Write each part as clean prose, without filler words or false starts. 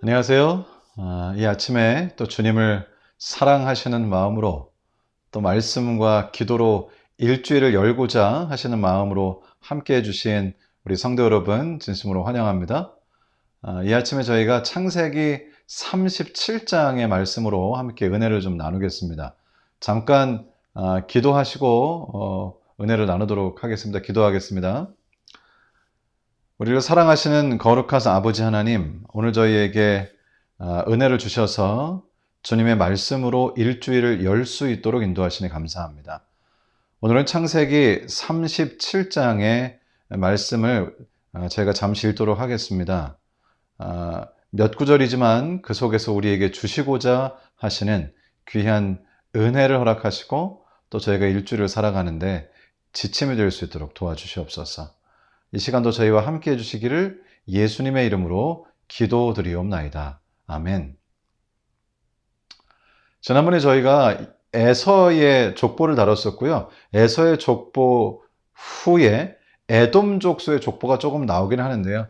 안녕하세요. 이 아침에 또 주님을 사랑하시는 마음으로 또 말씀과 기도로 일주일을 열고자 하시는 마음으로 함께 해주신 우리 성도 여러분 진심으로 환영합니다. 이 아침에 저희가 창세기 37장의 말씀으로 함께 은혜를 좀 나누겠습니다. 잠깐 기도하시고 은혜를 나누도록 하겠습니다. 기도하겠습니다. 우리를 사랑하시는 거룩하신 아버지 하나님, 오늘 저희에게 은혜를 주셔서 주님의 말씀으로 일주일을 열 수 있도록 인도하시니 감사합니다. 오늘은 창세기 37장의 말씀을 제가 잠시 읽도록 하겠습니다. 몇 구절이지만 그 속에서 우리에게 주시고자 하시는 귀한 은혜를 허락하시고 또 저희가 일주일을 살아가는데 지침이 될 수 있도록 도와주시옵소서. 이 시간도 저희와 함께 해주시기를 예수님의 이름으로 기도드리옵나이다. 아멘. 지난번에 저희가 에서의 족보를 다뤘었고요. 에서의 족보 후에 에돔 족속의 족보가 조금 나오긴 하는데요.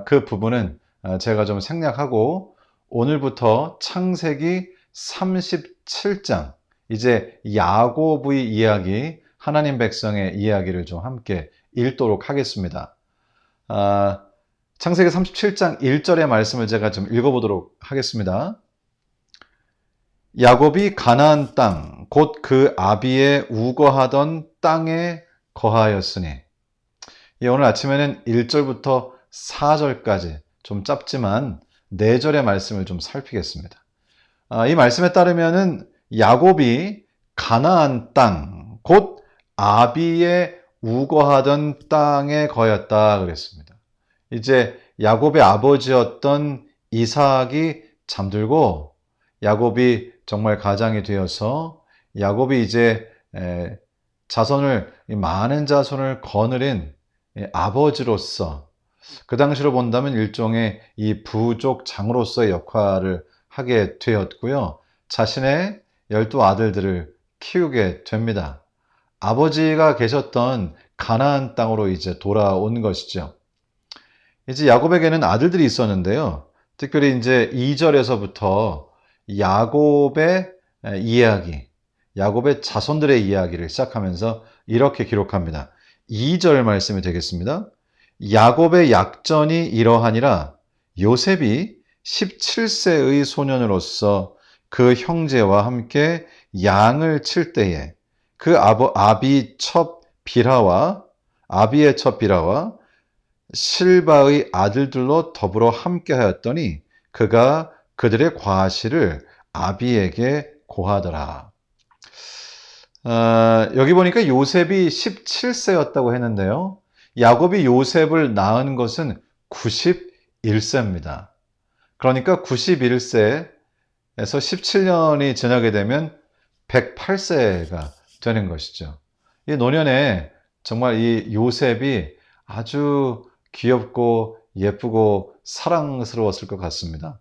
그 부분은 제가 좀 생략하고 오늘부터 창세기 37장, 이제 야곱의 이야기, 하나님 백성의 이야기를 좀 함께 읽도록 하겠습니다. 창세기 37장 1절의 말씀을 제가 좀 읽어보도록 하겠습니다. 야곱이 가나안 땅, 곧 그 아비의 우거하던 땅에 거하였으니. 오늘 아침에는 1절부터 4절까지 좀 짧지만 4절의 말씀을 좀 살피겠습니다. 이 말씀에 따르면은 야곱이 가나안 땅, 곧 아비의 우거하던 땅에 거였다 그랬습니다. 이제 야곱의 아버지였던 이삭이 잠들고 야곱이 정말 가장이 되어서 야곱이 이제 많은 자손을 거느린 아버지로서 그 당시로 본다면 일종의 이 부족 장으로서의 역할을 하게 되었고요. 자신의 12아들들을 키우게 됩니다. 아버지가 계셨던 가나안 땅으로 이제 돌아온 것이죠. 이제 야곱에게는 아들들이 있었는데요. 특별히 이제 2절에서부터 야곱의 이야기, 야곱의 자손들의 이야기를 시작하면서 이렇게 기록합니다. 2절 말씀이 되겠습니다. 야곱의 약전이 이러하니라. 요셉이 17세의 소년으로서 그 형제와 함께 양을 칠 때에 그 아비의 첫 비라와 실바의 아들들로 더불어 함께 하였더니 그가 그들의 과실을 아비에게 고하더라. 여기 보니까 요셉이 17세였다고 했는데요. 야곱이 요셉을 낳은 것은 91세입니다. 그러니까 91세에서 17년이 지나게 되면 108세가 되는 것이죠. 이 노년에 정말 이 요셉이 아주 귀엽고 예쁘고 사랑스러웠을 것 같습니다.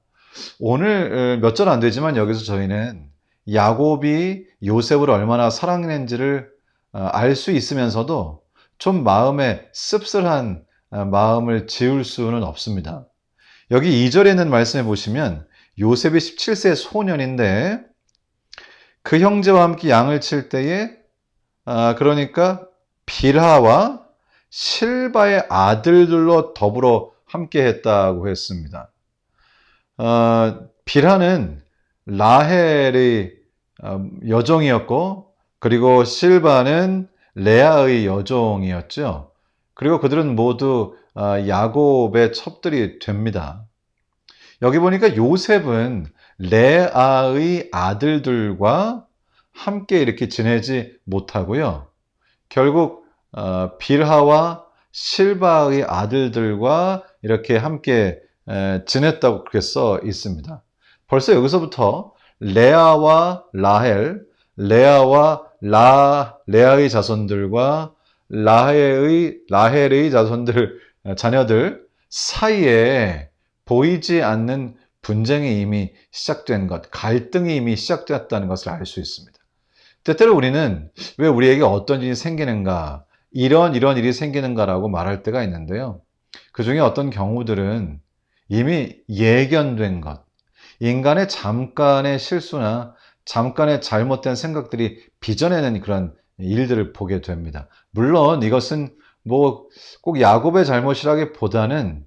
오늘 몇 절 안 되지만 여기서 저희는 야곱이 요셉을 얼마나 사랑했는지를 알 수 있으면서도 좀 마음에 씁쓸한 마음을 지울 수는 없습니다. 여기 2절에 있는 말씀에 보시면 요셉이 17세 소년인데 그 형제와 함께 양을 칠 때에 그러니까 빌하와 실바의 아들들로 더불어 함께 했다고 했습니다. 빌하는 라헬의 여종이었고 그리고 실바는 레아의 여종이었죠. 그리고 그들은 모두 야곱의 첩들이 됩니다. 여기 보니까 요셉은 레아의 아들들과 함께 이렇게 지내지 못하고요. 결국 빌하와 실바의 아들들과 이렇게 함께 지냈다고 그렇게 써 있습니다. 벌써 여기서부터 레아와 라헬, 레아의 자손들과 라헬의 자녀들 사이에 보이지 않는 분쟁이 이미 시작된 것, 갈등이 이미 시작되었다는 것을 알 수 있습니다. 때때로 우리는 왜 우리에게 어떤 일이 생기는가, 이런 일이 생기는가라고 말할 때가 있는데요. 그 중에 어떤 경우들은 이미 예견된 것, 인간의 잠깐의 실수나 잠깐의 잘못된 생각들이 빚어내는 그런 일들을 보게 됩니다. 물론 이것은 뭐 꼭 야곱의 잘못이라기보다는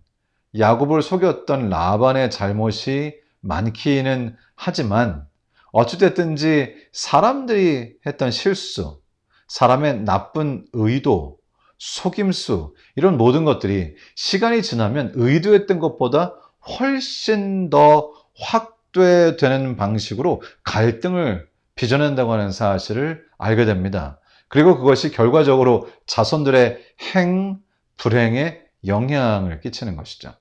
야곱을 속였던 라반의 잘못이 많기는 하지만 어찌됐든지 사람들이 했던 실수, 사람의 나쁜 의도, 속임수 이런 모든 것들이 시간이 지나면 의도했던 것보다 훨씬 더 확대되는 방식으로 갈등을 빚어낸다고 하는 사실을 알게 됩니다. 그리고 그것이 결과적으로 자손들의 불행에 영향을 끼치는 것이죠.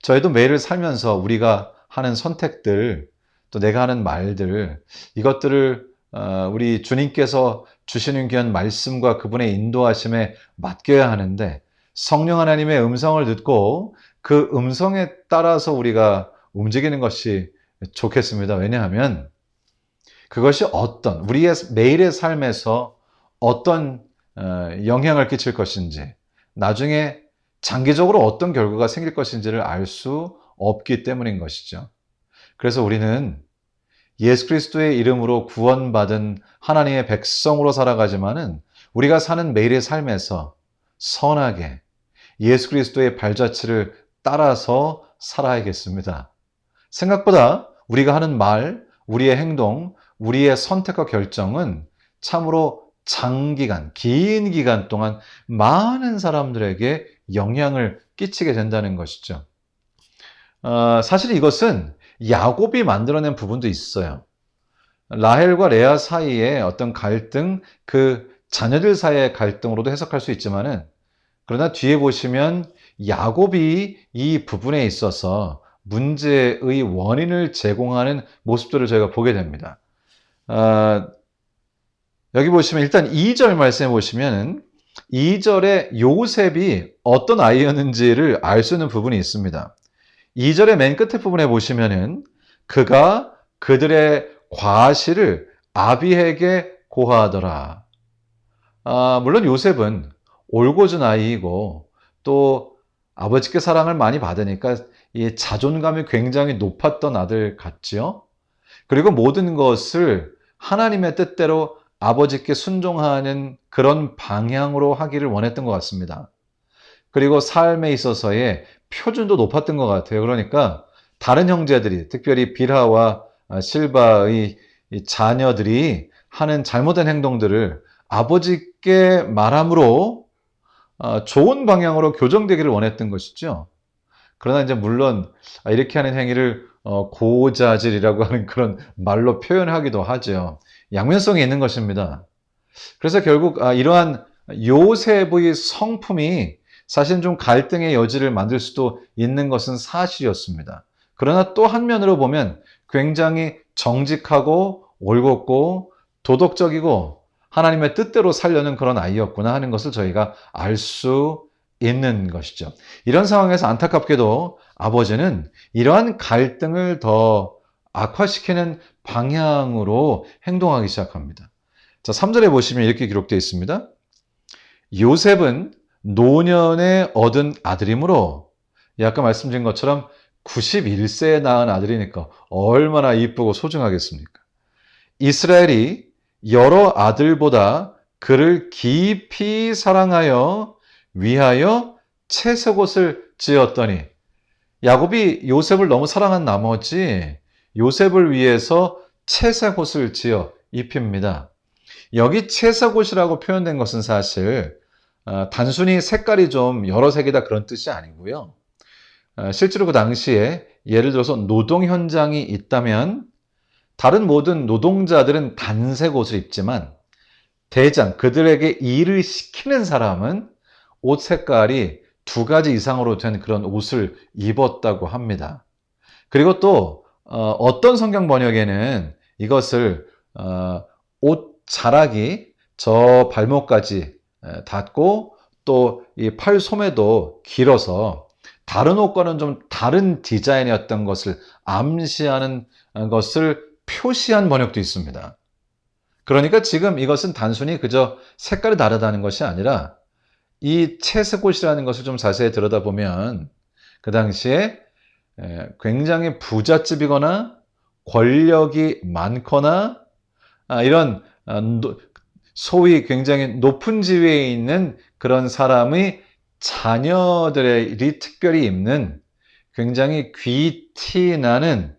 저희도 매일을 살면서 우리가 하는 선택들, 또 내가 하는 말들, 이것들을 우리 주님께서 주시는 귀한 말씀과 그분의 인도하심에 맡겨야 하는데 성령 하나님의 음성을 듣고 그 음성에 따라서 우리가 움직이는 것이 좋겠습니다. 왜냐하면 그것이 우리의 매일의 삶에서 어떤 영향을 끼칠 것인지, 나중에 장기적으로 어떤 결과가 생길 것인지를 알 수 없기 때문인 것이죠. 그래서 우리는 예수 그리스도의 이름으로 구원받은 하나님의 백성으로 살아가지만은 우리가 사는 매일의 삶에서 선하게 예수 그리스도의 발자취를 따라서 살아야겠습니다. 생각보다 우리가 하는 말, 우리의 행동, 우리의 선택과 결정은 참으로 장기간, 긴 기간 동안 많은 사람들에게 영향을 끼치게 된다는 것이죠. 사실 이것은 야곱이 만들어낸 부분도 있어요. 라헬과 레아 사이의 어떤 갈등, 그 자녀들 사이의 갈등으로도 해석할 수 있지만은, 그러나 뒤에 보시면 야곱이 이 부분에 있어서 문제의 원인을 제공하는 모습들을 저희가 보게 됩니다. 여기 보시면 일단 2절 말씀해 보시면 2절에 요셉이 어떤 아이였는지를 알 수 있는 부분이 있습니다. 2절의 맨 끝에 부분에 보시면은 그가 그들의 과실을 아비에게 고하더라. 물론 요셉은 올곧은 아이이고 또 아버지께 사랑을 많이 받으니까 이 자존감이 굉장히 높았던 아들 같지요. 그리고 모든 것을 하나님의 뜻대로 아버지께 순종하는 그런 방향으로 하기를 원했던 것 같습니다. 그리고 삶에 있어서의 표준도 높았던 것 같아요. 그러니까 다른 형제들이, 특별히 빌하와 실바의 자녀들이 하는 잘못된 행동들을 아버지께 말함으로 좋은 방향으로 교정되기를 원했던 것이죠. 그러나 이제 물론 이렇게 하는 행위를 고자질이라고 하는 그런 말로 표현하기도 하죠. 양면성이 있는 것입니다. 그래서 결국 이러한 요셉의 성품이 사실 좀 갈등의 여지를 만들 수도 있는 것은 사실이었습니다. 그러나 또 한면으로 보면 굉장히 정직하고 올곧고 도덕적이고 하나님의 뜻대로 살려는 그런 아이였구나 하는 것을 저희가 알 수 있는 것이죠. 이런 상황에서 안타깝게도 아버지는 이러한 갈등을 더 악화시키는 방향으로 행동하기 시작합니다. 자, 3절에 보시면 이렇게 기록되어 있습니다. 요셉은 노년에 얻은 아들이므로, 아까 말씀드린 것처럼 91세에 낳은 아들이니까 얼마나 이쁘고 소중하겠습니까? 이스라엘이 여러 아들보다 그를 깊이 사랑하여 위하여 채색옷을 지었더니, 야곱이 요셉을 너무 사랑한 나머지 요셉을 위해서 채색옷을 지어 입힙니다. 여기 채색옷이라고 표현된 것은 사실 단순히 색깔이 좀 여러 색이다 그런 뜻이 아니고요. 실제로 그 당시에 예를 들어서 노동 현장이 있다면 다른 모든 노동자들은 단색 옷을 입지만 대장, 그들에게 일을 시키는 사람은 옷 색깔이 2가지 이상으로 된 그런 옷을 입었다고 합니다. 그리고 또 어떤 성경 번역에는 이것을 옷 자락이 저 발목까지 닿고 또 이 팔 소매도 길어서 다른 옷과는 좀 다른 디자인이었던 것을 암시하는 것을 표시한 번역도 있습니다. 그러니까 지금 이것은 단순히 그저 색깔이 다르다는 것이 아니라 이 채색옷이라는 것을 좀 자세히 들여다보면 그 당시에 굉장히 부잣집이거나 권력이 많거나 이런 소위 굉장히 높은 지위에 있는 그런 사람의 자녀들이 특별히 입는 굉장히 귀티 나는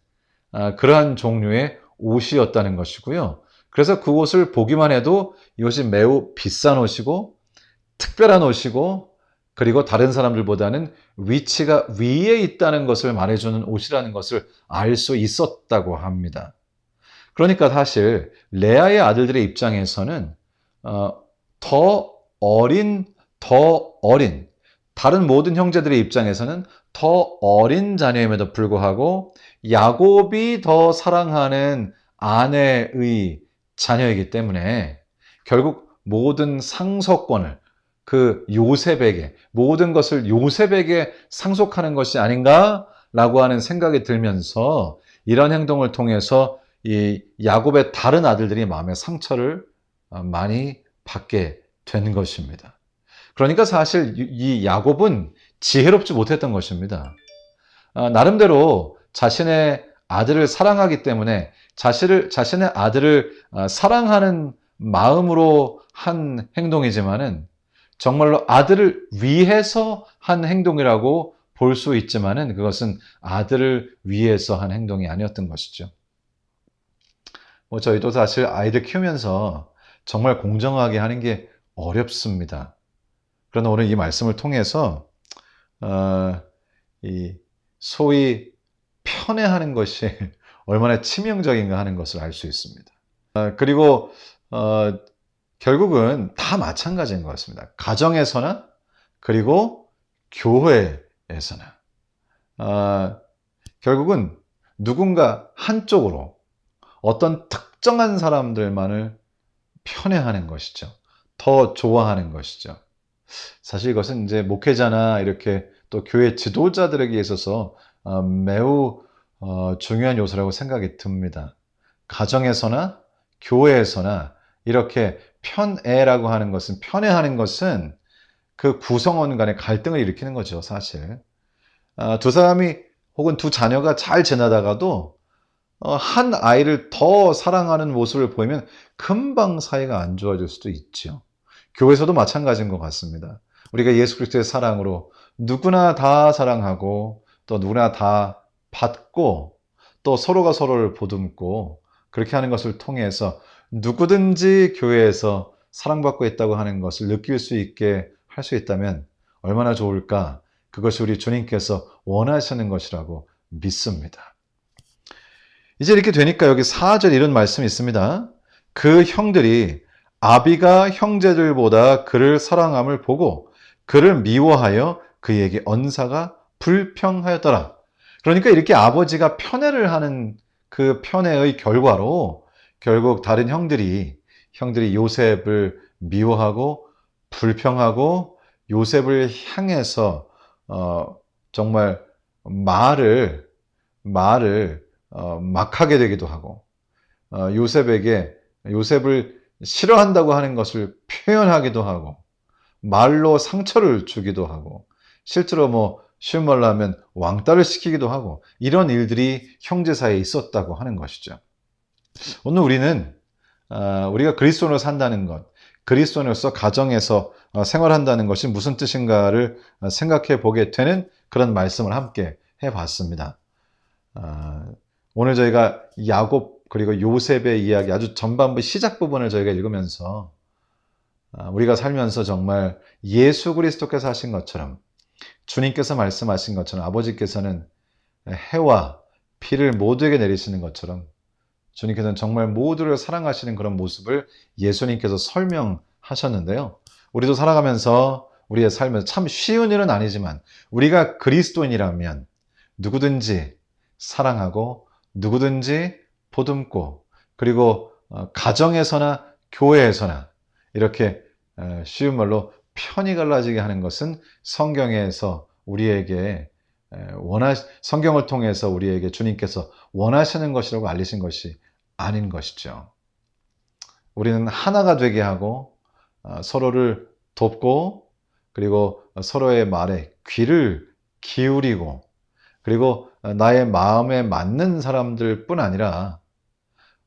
그러한 종류의 옷이었다는 것이고요. 그래서 그 옷을 보기만 해도 이것이 매우 비싼 옷이고 특별한 옷이고 그리고 다른 사람들보다는 위치가 위에 있다는 것을 말해주는 옷이라는 것을 알 수 있었다고 합니다. 그러니까 사실 레아의 아들들의 입장에서는 더 어린 다른 모든 형제들의 입장에서는 더 어린 자녀임에도 불구하고 야곱이 더 사랑하는 아내의 자녀이기 때문에 결국 모든 상속권을 그 요셉에게 모든 것을 요셉에게 상속하는 것이 아닌가라고 하는 생각이 들면서 이런 행동을 통해서 이 야곱의 다른 아들들이 마음의 상처를 많이 받게 된 것입니다. 그러니까 사실 이 야곱은 지혜롭지 못했던 것입니다. 나름대로 자신의 아들을 사랑하기 때문에 자신의 아들을 사랑하는 마음으로 한 행동이지만은 정말로 아들을 위해서 한 행동이라고 볼 수 있지만은 그것은 아들을 위해서 한 행동이 아니었던 것이죠. 저희도 사실 아이들 키우면서 정말 공정하게 하는 게 어렵습니다. 그러나 오늘 이 말씀을 통해서 이 소위 편애하는 것이 얼마나 치명적인가 하는 것을 알 수 있습니다. 그리고 결국은 다 마찬가지인 것 같습니다. 가정에서나 그리고 교회에서나 결국은 누군가 한쪽으로 어떤 특정한 사람들만을 편애하는 것이죠. 더 좋아하는 것이죠. 사실 이것은 이제 목회자나 이렇게 또 교회 지도자들에게 있어서 매우 중요한 요소라고 생각이 듭니다. 가정에서나 교회에서나 이렇게 편애라고 하는 것은 편애하는 것은 그 구성원 간의 갈등을 일으키는 거죠, 사실. 두 사람이 혹은 두 자녀가 잘 지내다가도 한 아이를 더 사랑하는 모습을 보이면 금방 사이가 안 좋아질 수도 있죠. 교회에서도 마찬가지인 것 같습니다. 우리가 예수 그리스도의 사랑으로 누구나 다 사랑하고 또 누구나 다 받고 또 서로가 서로를 보듬고 그렇게 하는 것을 통해서 누구든지 교회에서 사랑받고 있다고 하는 것을 느낄 수 있게 할 수 있다면 얼마나 좋을까? 그것이 우리 주님께서 원하시는 것이라고 믿습니다. 이제 이렇게 되니까 여기 4절 이런 말씀이 있습니다. 그 형들이 아비가 형제들보다 그를 사랑함을 보고 그를 미워하여 그에게 언사가 불평하였더라. 그러니까 이렇게 아버지가 편애를 하는 그 편애의 결과로 결국 다른 형들이 요셉을 미워하고 불평하고 요셉을 향해서 정말 말을 막 하게 되기도 하고 요셉을 싫어한다고 하는 것을 표현하기도 하고 말로 상처를 주기도 하고 실제로 쉬운 말로 하면 왕따를 시키기도 하고 이런 일들이 형제 사이에 있었다고 하는 것이죠. 오늘 우리는 우리가 그리스도인으로 산다는 것, 그리스도인으로서 가정에서 생활한다는 것이 무슨 뜻인가를 생각해 보게 되는 그런 말씀을 함께 해봤습니다. 오늘 저희가 야곱 그리고 요셉의 이야기 아주 전반부 시작 부분을 저희가 읽으면서 우리가 살면서 정말 예수 그리스도께서 하신 것처럼 주님께서 말씀하신 것처럼 아버지께서는 해와 비를 모두에게 내리시는 것처럼 주님께서는 정말 모두를 사랑하시는 그런 모습을 예수님께서 설명하셨는데요. 우리도 살아가면서 우리의 삶에서 참 쉬운 일은 아니지만 우리가 그리스도인이라면 누구든지 사랑하고 누구든지 보듬고 그리고 가정에서나 교회에서나 이렇게 쉬운 말로 편이 갈라지게 하는 것은 성경에서 우리에게 성경을 통해서 우리에게 주님께서 원하시는 것이라고 알리신 것이 아닌 것이죠. 우리는 하나가 되게 하고 서로를 돕고 그리고 서로의 말에 귀를 기울이고 그리고 나의 마음에 맞는 사람들뿐 아니라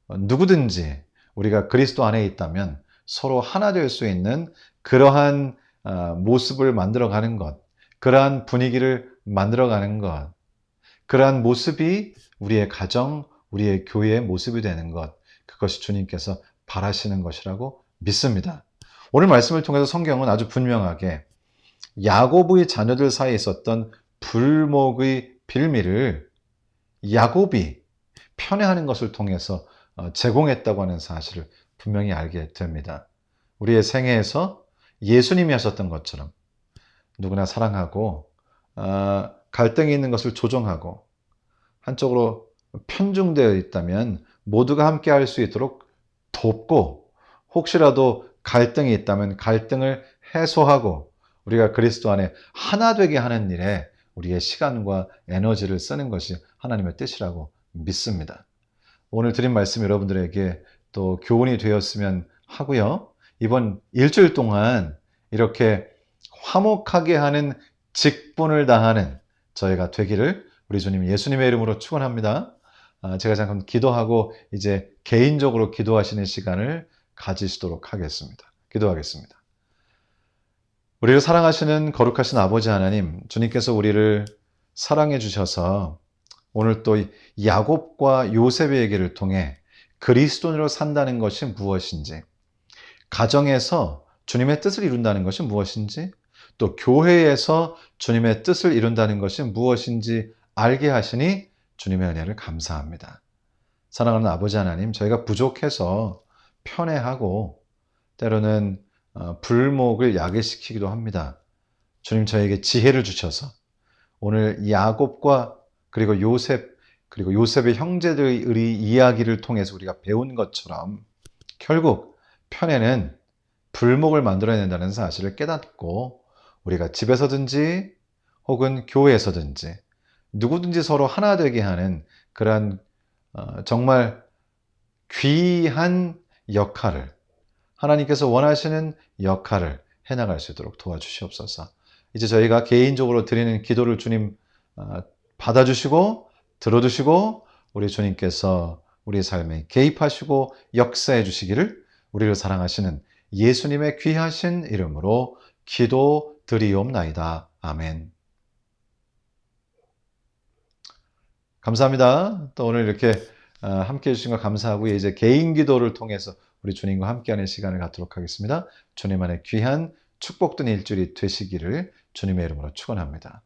누구든지 우리가 그리스도 안에 있다면 서로 하나 될 수 있는 그러한 모습을 만들어가는 것, 그러한 분위기를 만들어가는 것, 그러한 모습이 우리의 가정, 우리의 교회의 모습이 되는 것, 그것이 주님께서 바라시는 것이라고 믿습니다. 오늘 말씀을 통해서 성경은 아주 분명하게 야곱의 자녀들 사이에 있었던 불목의 빌미를 야곱이 편애하는 것을 통해서 제공했다고 하는 사실을 분명히 알게 됩니다. 우리의 생애에서 예수님이 하셨던 것처럼 누구나 사랑하고 갈등이 있는 것을 조정하고 한쪽으로 편중되어 있다면 모두가 함께 할 수 있도록 돕고, 혹시라도 갈등이 있다면 갈등을 해소하고 우리가 그리스도 안에 하나 되게 하는 일에 우리의 시간과 에너지를 쓰는 것이 하나님의 뜻이라고 믿습니다. 오늘 드린 말씀 여러분들에게 또 교훈이 되었으면 하고요. 이번 일주일 동안 이렇게 화목하게 하는 직분을 다하는 저희가 되기를 우리 주님 예수님의 이름으로 축원합니다. 제가 잠깐 기도하고 이제 개인적으로 기도하시는 시간을 가지시도록 하겠습니다. 기도하겠습니다. 우리를 사랑하시는 거룩하신 아버지 하나님, 주님께서 우리를 사랑해 주셔서 오늘 또 야곱과 요셉의 얘기를 통해 그리스도인으로 산다는 것이 무엇인지, 가정에서 주님의 뜻을 이룬다는 것이 무엇인지, 또 교회에서 주님의 뜻을 이룬다는 것이 무엇인지 알게 하시니 주님의 은혜를 감사합니다. 사랑하는 아버지 하나님, 저희가 부족해서 편애하고 때로는 불목을 야기시키기도 합니다. 주님, 저에게 지혜를 주셔서 오늘 야곱과 그리고 요셉의 형제들의 이야기를 통해서 우리가 배운 것처럼 결국 편애는 불목을 만들어낸다는 사실을 깨닫고 우리가 집에서든지 혹은 교회에서든지 누구든지 서로 하나 되게 하는 그러한 정말 귀한 역할을, 하나님께서 원하시는 역할을 해나갈 수 있도록 도와주시옵소서. 이제 저희가 개인적으로 드리는 기도를 주님 받아주시고 들어주시고 우리 주님께서 우리 삶에 개입하시고 역사해 주시기를 우리를 사랑하시는 예수님의 귀하신 이름으로 기도 드리옵나이다. 아멘. 감사합니다. 또 오늘 이렇게 함께 해주신 것 감사하고 이제 개인 기도를 통해서 우리 주님과 함께하는 시간을 갖도록 하겠습니다. 주님 안에 귀한 축복된 일주일이 되시기를 주님의 이름으로 축원합니다.